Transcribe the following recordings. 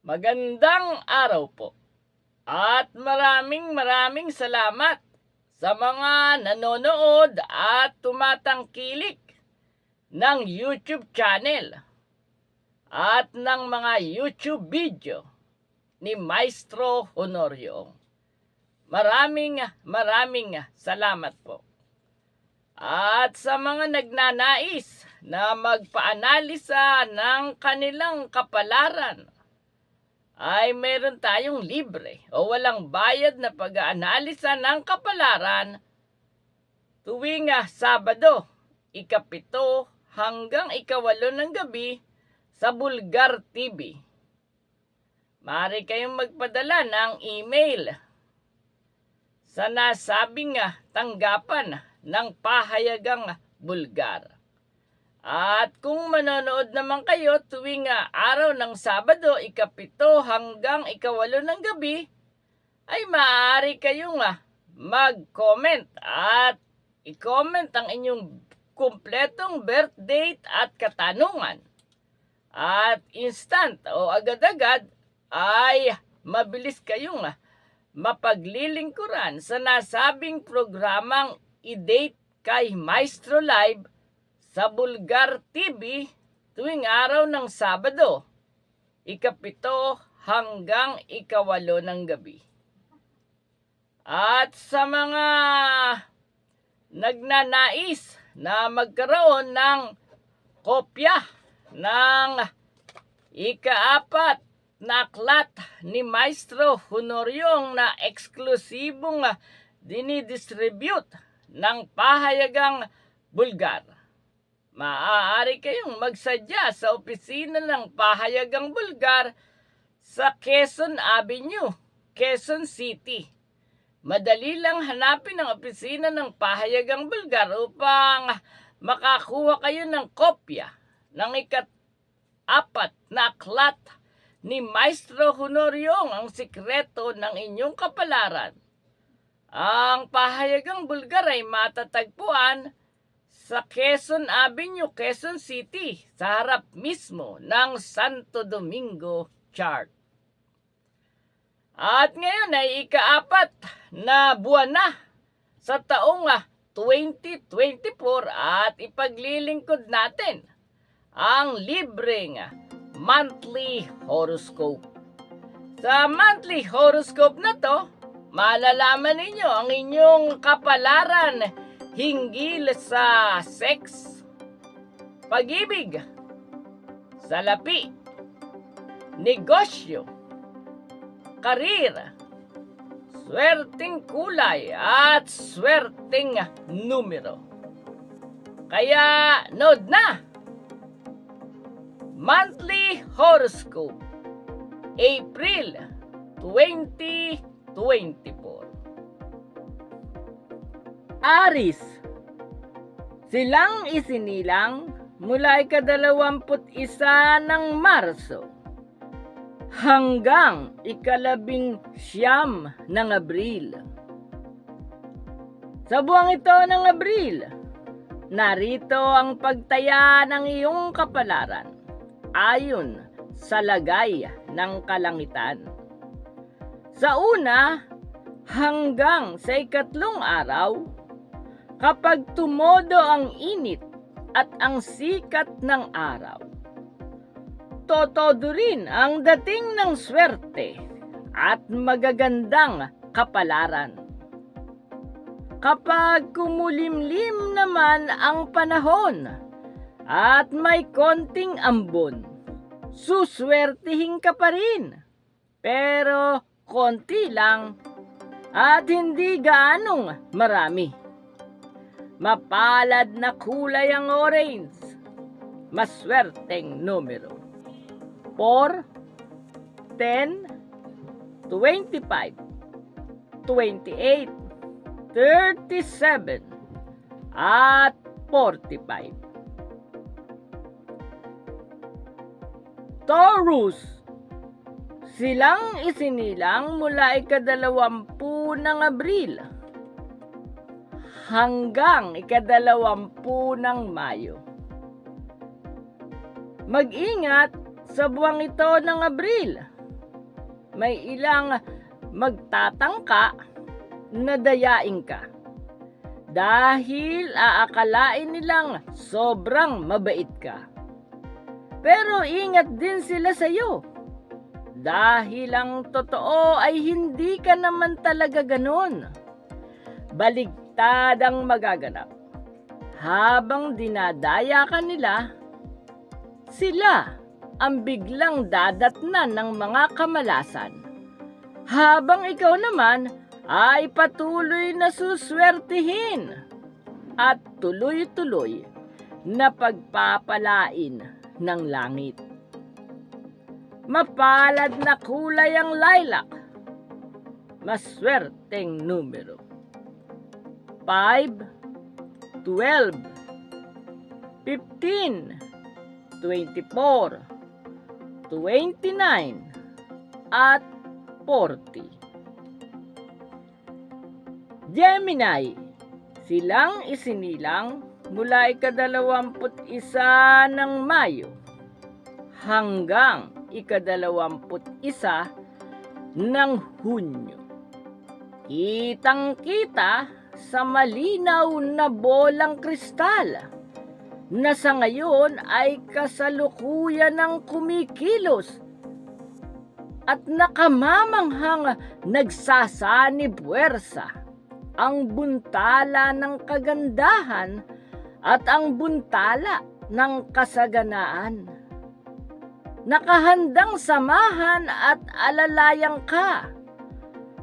Magandang araw po at maraming salamat sa mga nanonood at tumatangkilik ng YouTube channel at ng mga YouTube video ni Maestro Honorio. Maraming salamat po. At sa mga nagnanais na magpaanalisa ng kanilang kapalaran, ay meron tayong libre o walang bayad na pag-aanalisa ng kapalaran tuwing Sabado, 7 hanggang 8 ng gabi sa Bulgar TV. Maaari kayong magpadala ng email sa nasabing tanggapan ng pahayagang Bulgar. At kung manonood naman kayo tuwing araw ng Sabado, 7 hanggang 8 ng gabi, ay maaari kayong mag-comment at i-comment ang inyong kumpletong birth date at katanungan. At instant o agad-agad ay mabilis kayong mapaglilingkuran sa nasabing programang i-date kay Maestro Live sa Bulgar TV tuwing araw ng Sabado, 7 hanggang 8 ng gabi. At sa mga nagnanais na magkaroon ng kopya ng ika-4 na aklat ni Maestro Honorio na eksklusibong dinidistribute ng pahayagang Bulgar, maaari kayong magsadya sa opisina ng pahayagang Bulgar sa Quezon Avenue, Quezon City. Madali lang hanapin ang opisina ng pahayagang Bulgar upang makakuha kayo ng kopya ng ika-4 na aklat ni Maestro Honorio, ang sikreto ng inyong kapalaran. Ang pahayagang Bulgar ay matatagpuan sa Quezon Avenue, Quezon City, sa harap mismo ng Santo Domingo Church. At ngayon ay ika-4 na buwan na sa taong 2024 at ipaglilingkod natin ang libreng monthly horoscope. Sa monthly horoscope na to, malalaman ninyo ang inyong kapalaran hinggil sa sex, pag-ibig, salapi, negosyo, karir, swerteng kulay at swerteng numero. Kaya nood na! Monthly horoscope, April 2024. Aris, silang isinilang mula ika-21 ng Marso hanggang ika-19 ng Abril. Sa buwang ito ng Abril, narito ang pagtaya ng iyong kapalaran ayon sa lagay ng kalangitan. Sa una hanggang sa ika-3 araw, kapag tumodo ang init at ang sikat ng araw, totodo rin ang dating ng swerte at magagandang kapalaran. Kapag kumulimlim naman ang panahon at may konting ambon, suswertihin ka pa rin, pero konti lang at hindi gaanong marami. Mapalad na kulay ang orange, maswerteng numero 4, 10, 25, 28, 37, at 45. Taurus, silang isinilang mula ika-20 ng Abril hanggang ika-20 ng Mayo. Mag-ingat sa buwang ito ng Abril may ilang magtatangka na dayain ka. Dahil aakalain nilang sobrang mabait ka. Pero ingat din sila sa iyo. Dahil ang totoo ay hindi ka naman talaga ganon. Baligtad ang magaganap. Habang dinadaya ka nila, sila ang biglang dadatnan ng mga kamalasan. Habang ikaw naman ay patuloy na suswertihin at tuloy-tuloy na pagpapalain ng langit. Mapalad na kulay ang lilac, maswerteng numero. 5, 12, 15, 24, 29, at 40. Gemini, silang isinilang mula ika-21 ng Mayo hanggang ika-21 ng Hunyo. Kitang-kita sa malinaw na bolang kristal na sa ngayon ay kasalukuyan ng kumikilos at nakamamanghang nagsasanib puwersa ang buntala ng kagandahan at ang buntala ng kasaganaan. Nakahandang samahan at alalayan ka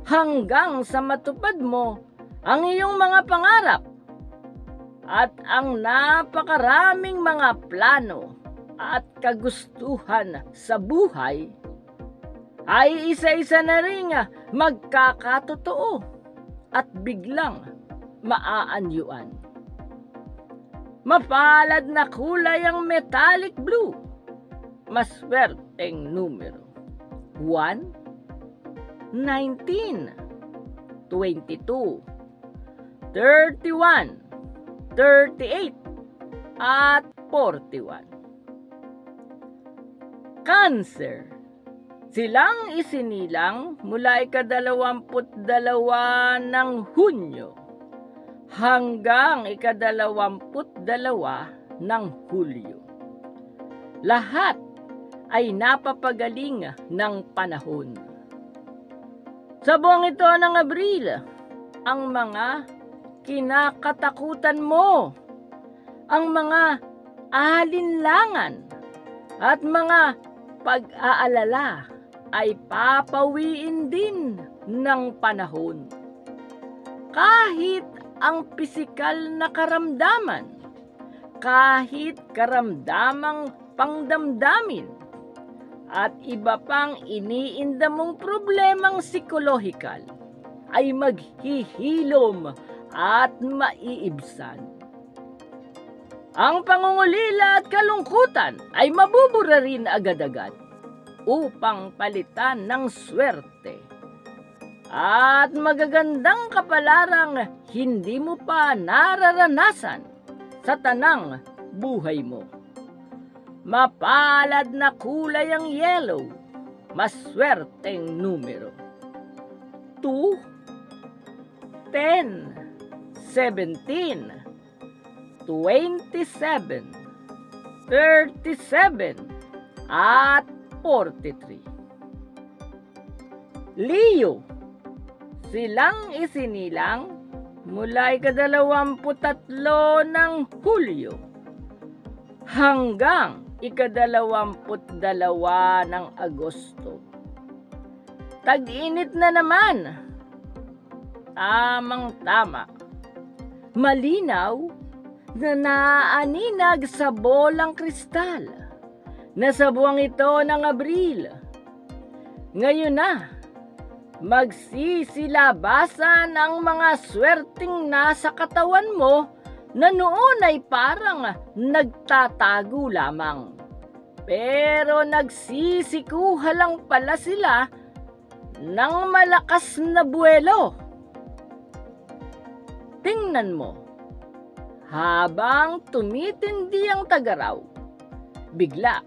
hanggang sa matupad mo ang iyong mga pangarap at ang napakaraming mga plano at kagustuhan sa buhay ay isa-isa na ring magkakatotoo at biglang maaanyuan. Mapalad na kulay ang metallic blue, maswerteng numero. 1, 19, 22, 31, 38, at 41. Cancer, silang isinilang mula ika-22 ng Hunyo hanggang ika-22 ng Hulyo. Lahat ay napapagaling ng panahon. Sa buwang ito ng Abril, ang mga kinakatakutan mo, ang mga alinlangan at mga pag-aalala ay papawiin din ng panahon. Kahit ang pisikal na karamdaman, kahit karamdamang pangdamdamin, at iba pang iniinda mong problemang psikolohikal ay maghihilom at maiibsan. Ang pangungulila at kalungkutan ay mabubura rin agad-agad upang palitan ng swerte at magagandang kapalarang hindi mo pa nararanasan sa tanang buhay mo. Mapalad na kulay ang yellow, maswerteng numero. 2, 10, 17, 27, 37, at 43. Leo, silang isinilang mula ika-23 ng Hulyo hanggang ika-22 ng Agosto. Tag-init na naman. Tamang-tama. Malinaw na naaaninag sa bolang kristal na sa buwang ito ng Abril. Ngayon na, magsisilabasan ang mga swerteng nasa katawan mo na noon ay parang nagtatago lamang. Pero nagsisikuha lang pala sila ng malakas na buwelo. Tingnan mo, habang tumitindi ang tagaraw, bigla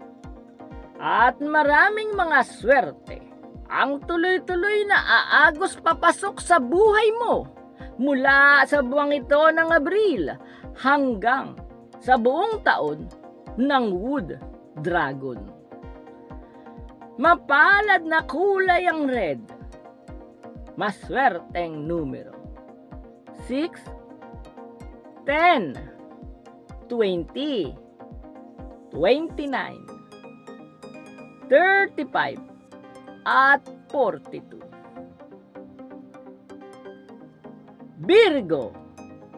at maraming mga swerte ang tuloy-tuloy na aagos papasok sa buhay mo mula sa buwang ito ng Abril hanggang sa buong taon ng Wood Dragon. Mapalad na kulay ang red. Maswerteng numero. 6, 10, 20, 29, 35, at 42. Virgo,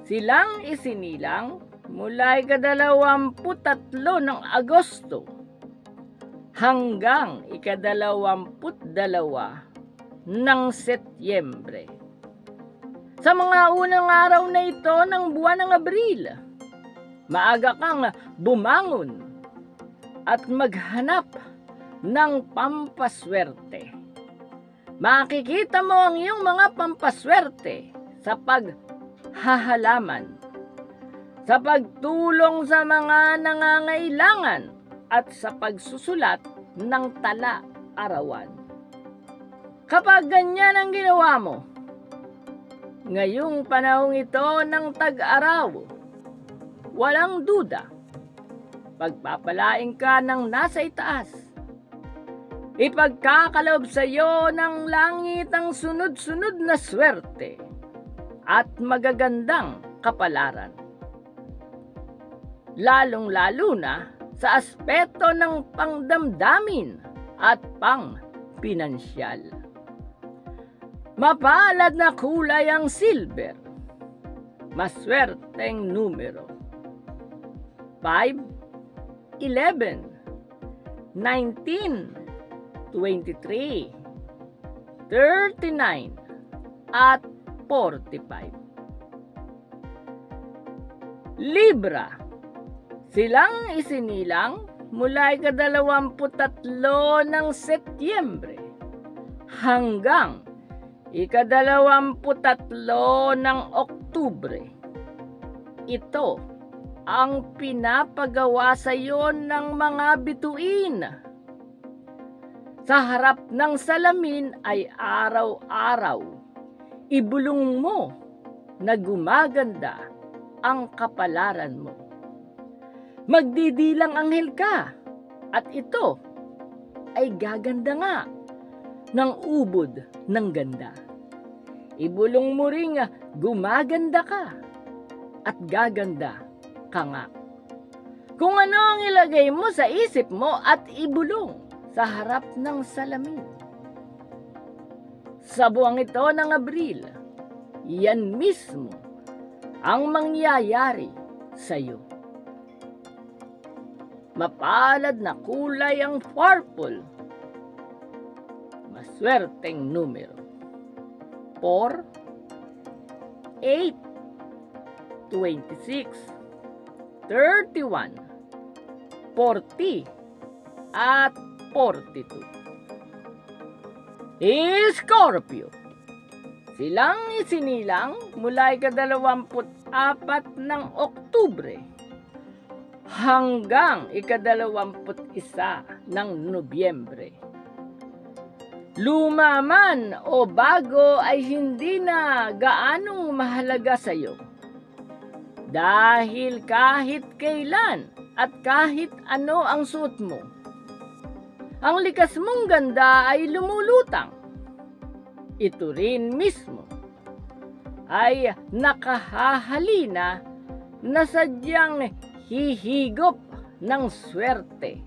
silang isinilang mula ika-23 ng Agosto hanggang ika-22 ng Setyembre. Sa mga unang araw na ito ng buwan ng Abril, maaga kang bumangon at maghanap ng pampaswerte. Makikita mo ang iyong mga pampaswerte sa paghahalaman, sa pagtulong sa mga nangangailangan at sa pagsusulat ng tala-arawan. Kapag ganyan ang ginawa mo, ngayong panahong ito ng tag-araw, walang duda, pagpapalain ka ng nasa itaas. Ipagkakalob sa iyo ng langit ang sunod-sunod na swerte at magagandang kapalaran. Lalong-lalo na sa aspeto ng pangdamdamin at pang-pinansyal. Mapalad na kulay ang silver. Maswerteng numero. 5, 11, 19, 23, 39, at 45. Libra, silang isinilang mula ika-23 ng Setyembre hanggang ika-23 ng Oktubre. Ito ang pinapagawa sa iyo ng mga bituin. Sa harap ng salamin ay araw-araw ibulong mo na gumaganda ang kapalaran mo. Magdidilang anghel ka at ito ay gaganda nga ng ubod ng ganda. Ibulong mo ring gumaganda ka at gaganda ka nga. Kung ano ang ilagay mo sa isip mo at ibulong sa harap ng salamin. Sa buwang ito ng Abril, yan mismo ang mangyayari sa iyo. Mapalad na kulay ang purple. Maswerteng numero. 4, 8, 26, 31, 40, at 42. Scorpio, silang isinilang mula ika-24 ng Oktubre hanggang ika-21 ng Nobyembre. Luma man o bago ay hindi na gaanong mahalaga sa iyo. Dahil kahit kailan at kahit ano ang suot mo, ang likas mong ganda ay lumulutang. Ito rin mismo ay nakahahalina na sadyang hihigop ng swerte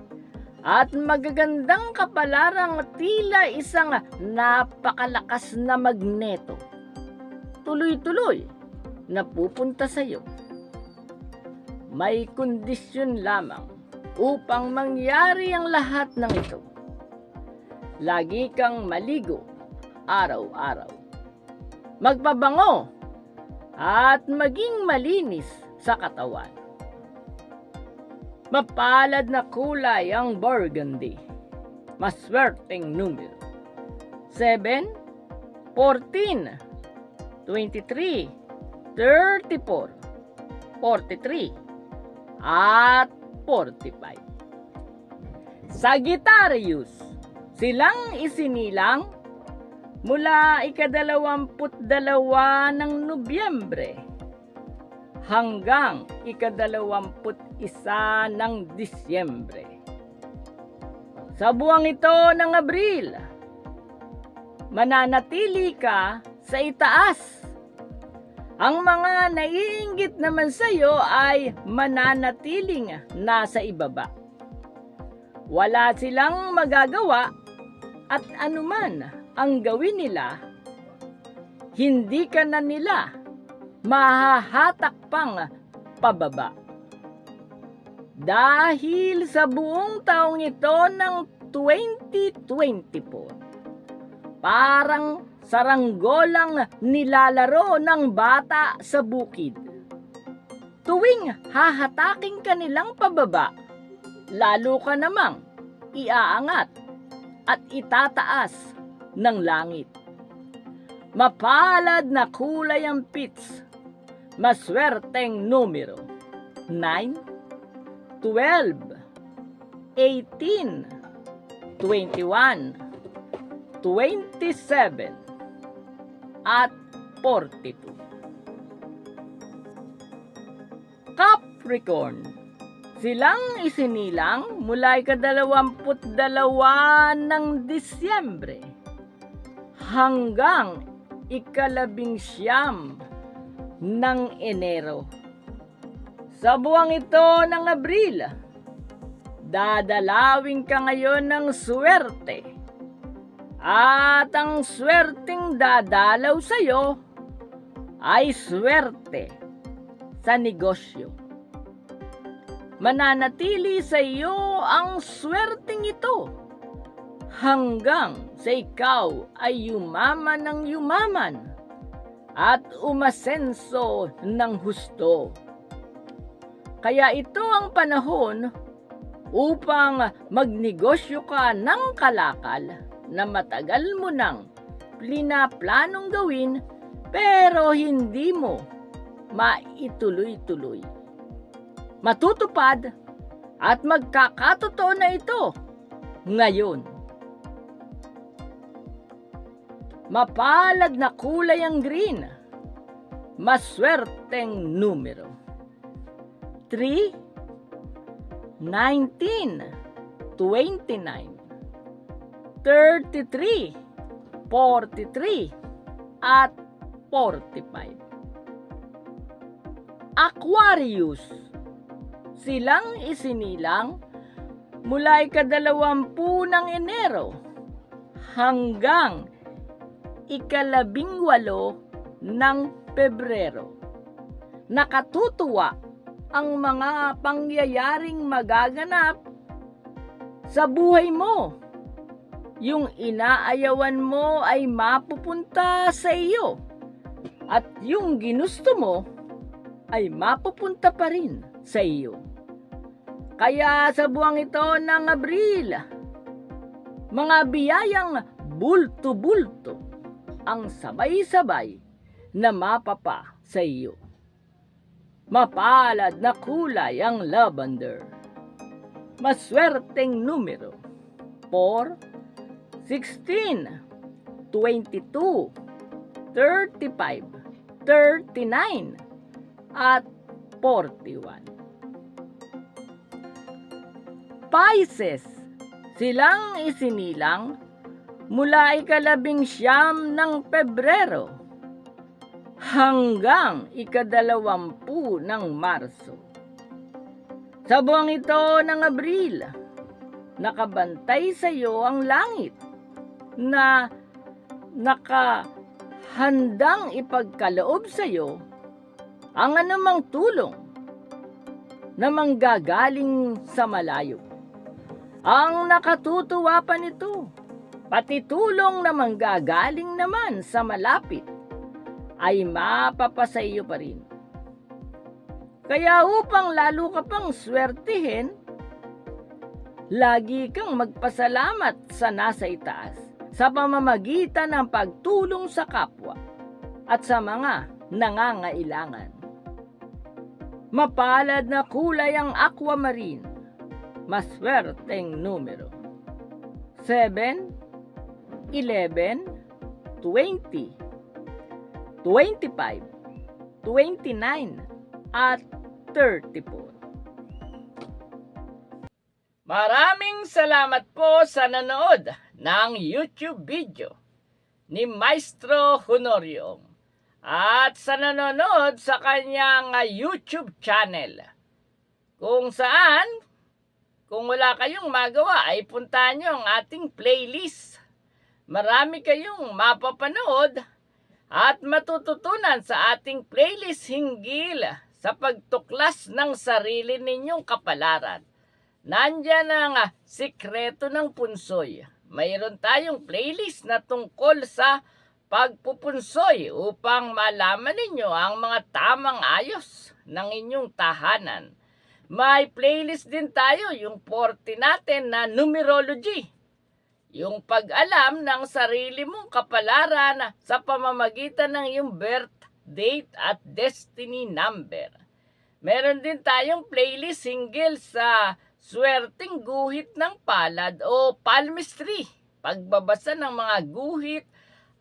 at magagandang kapalarang tila isang napakalakas na magneto. Tuloy-tuloy na pupunta sa iyo. May kondisyon lamang upang mangyari ang lahat ng ito. Lagi kang maligo araw-araw. Magpabango at maging malinis sa katawan. Mapalad na kulay ang burgundy. Maswerteng numero. 7, 14, 23, 34, 43, at 45. Sagittarius, silang isinilang mula ika-22 ng Nobyembre hanggang ika-21 ng Disyembre. Sa buwang ito ng Abril, mananatili ka sa itaas. Ang mga naiinggit naman sa iyo ay mananatiling nasa ibaba. Wala silang magagawa at anuman ang gawin nila, hindi ka na nila mahahatak pang pababa. Dahil sa buong taong ito ng 2024, parang saranggolang nilalaro ng bata sa bukid. Tuwing hahataking ka nilang pababa, lalo ka namang iaangat at itataas ng langit. Mapalad na kulay ang pits, maswerteng numero 9, 12, 18, 21, 27, at 42. Capricorn, silang isinilang mula ika-22 ng Disyembre hanggang ika-19 ng Enero. Sa buwang ito ng Abril, dadalawin ka ngayon ng swerte. At ang swerteng dadalaw sa iyo ay swerte sa negosyo. Mananatili sa iyo ang swerteng ito hanggang sa ikaw ay yumaman ng yumaman at umasenso ng husto. Kaya ito ang panahon upang magnegosyo ka ng kalakal na matagal mo nang pinaplanong gawin pero hindi mo maituloy-tuloy. Matutupad at magkakatotoo na ito ngayon. Mapalad na kulay ang green, maswerteng numero 3, 19, 29, 33, 43, at 45. Aquarius, silang isinilang mula ika-20 ng Enero hanggang ika-18 ng Pebrero. Nakatutuwa ang mga pangyayaring magaganap sa buhay mo. Yung inaayawan mo ay mapupunta sa iyo at yung ginusto mo ay mapupunta pa rin sa iyo. Kaya sa buwang ito ng Abril, mga biyayang bulto-bulto ang sabay-sabay na mapapa sa iyo. Mapalad na kulay ang lavender, maswerteng numero 4, 16, 22, 35, 39, at 41. Pisces, silang isinilang mula ika-19 ng Pebrero hanggang ika-20 ng Marso. Sa buwang ito ng Abril, nakabantay sa iyo ang langit na nakahandang ipagkaloob sa iyo ang anumang tulong na manggagaling sa malayo. Ang nakatutuwa pa nito, pati tulong na manggagaling naman sa malapit ay mapapasa iyo pa rin. Kaya upang lalo ka pang swertihin, lagi kang magpasalamat sa nasa itaas sa pamamagitan ng pagtulong sa kapwa at sa mga nangangailangan. Mapalad na kulay ang aquamarine, maswerteng numero 7, 11, 20, 25, 29, at 34. Maraming salamat po sa nanood ng YouTube video ni Maestro Honorio at sa nanonood sa kanyang YouTube channel, kung saan kung wala kayong magawa ay puntahan nyo ang ating playlist. Marami kayong mapapanood at matututunan sa ating playlist hinggil sa pagtuklas ng sarili ninyong kapalaran. Nandyan ang sikreto ng punsoy. Mayroon tayong playlist na tungkol sa pagpupunsoy upang malaman ninyo ang mga tamang ayos ng inyong tahanan. May playlist din tayo, yung 40 natin na numerology. Yung pag-alam ng sarili mong kapalaran sa pamamagitan ng iyong birth date at destiny number. Meron din tayong playlist hinggil sa swerteng guhit ng palad o palmistry. Pagbabasa ng mga guhit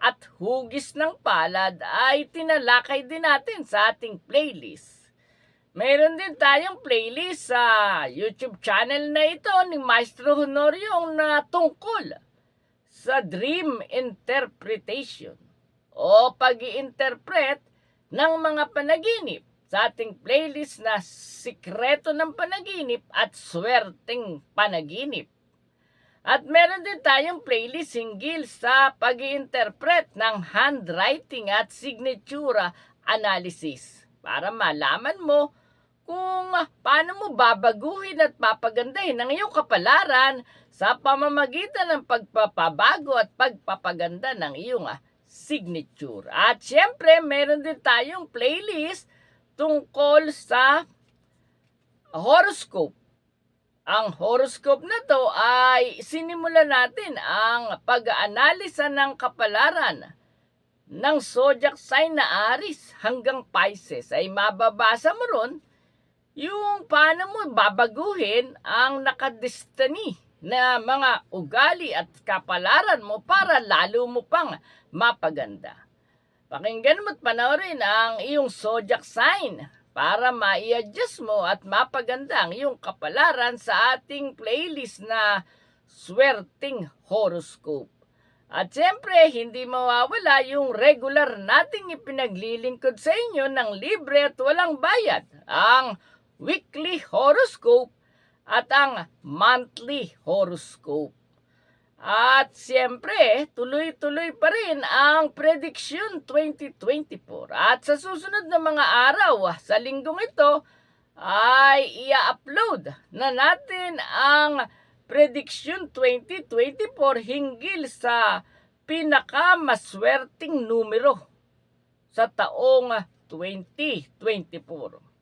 at hugis ng palad ay tinalakay din natin sa ating playlist. Mayroon din tayong playlist sa YouTube channel na ito ni Maestro Honorio na tungkol sa dream interpretation o pag-i-interpret ng mga panaginip, sa ating playlist na sikreto ng panaginip at swerteng panaginip. At meron din tayong playlist hinggil sa pag-i-interpret ng handwriting at signature analysis para malaman mo kung paano mo babaguhin at papagandahin ang iyong kapalaran sa pamamagitan ng pagpapabago at pagpapaganda ng iyong signature. At syempre, meron din tayong playlist tungkol sa horoscope. Ang horoscope na to ay sinimulan natin ang pag-aanalisa ng kapalaran ng zodiac sign na Aries hanggang Pisces. Ay mababasa mo ron yung paano mo babaguhin ang nakadestiny na mga ugali at kapalaran mo para lalo mo pang mapaganda. Pakinggan mo at panoorin ang iyong zodiac sign para ma-i-adjust mo at mapaganda ang iyong kapalaran sa ating playlist na Swerting Horoscope. At siyempre, hindi mawawala yung regular nating ipinaglilingkod sa inyo ng libre at walang bayad, ang weekly horoscope at ang monthly horoscope. At siyempre, tuloy-tuloy pa rin ang Prediction 2024. At sa susunod na mga araw, sa linggong ito, ay i-upload na natin ang Prediction 2024 hinggil sa pinakamaswerteng numero sa taong 2024.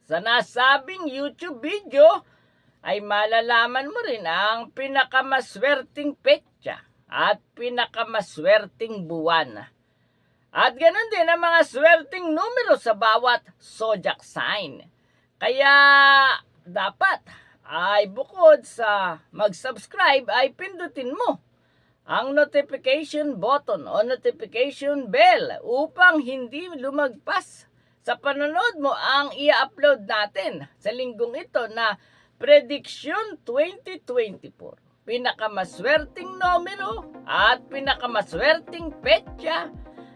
Sa nasabing YouTube video, ay malalaman mo rin ang pinakamaswerteng petsa at pinakamaswerteng buwan. At ganoon din ang mga swerteng numero sa bawat zodiac sign. Kaya dapat ay bukod sa mag-subscribe ay pindutin mo ang notification button o notification bell upang hindi lumagpas sa panonood mo ang i-upload natin sa linggong ito na Prediction 2024. Pinakamaswerteng numero at pinakamaswerteng petsa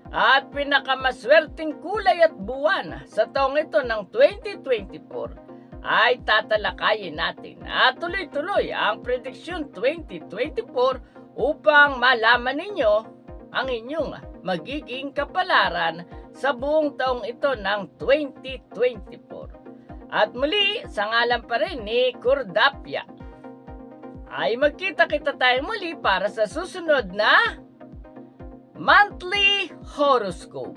at pinakamaswerteng kulay at buwan sa taong ito ng 2024 ay tatalakayin natin. At tuloy-tuloy ang Prediction 2024 upang malaman ninyo ang inyong magiging kapalaran sa buong taong ito ng 2024. At muli, sa ngalan pa rin ni Cordapia, ay magkita-kita tayo muli para sa susunod na Monthly Horoscope.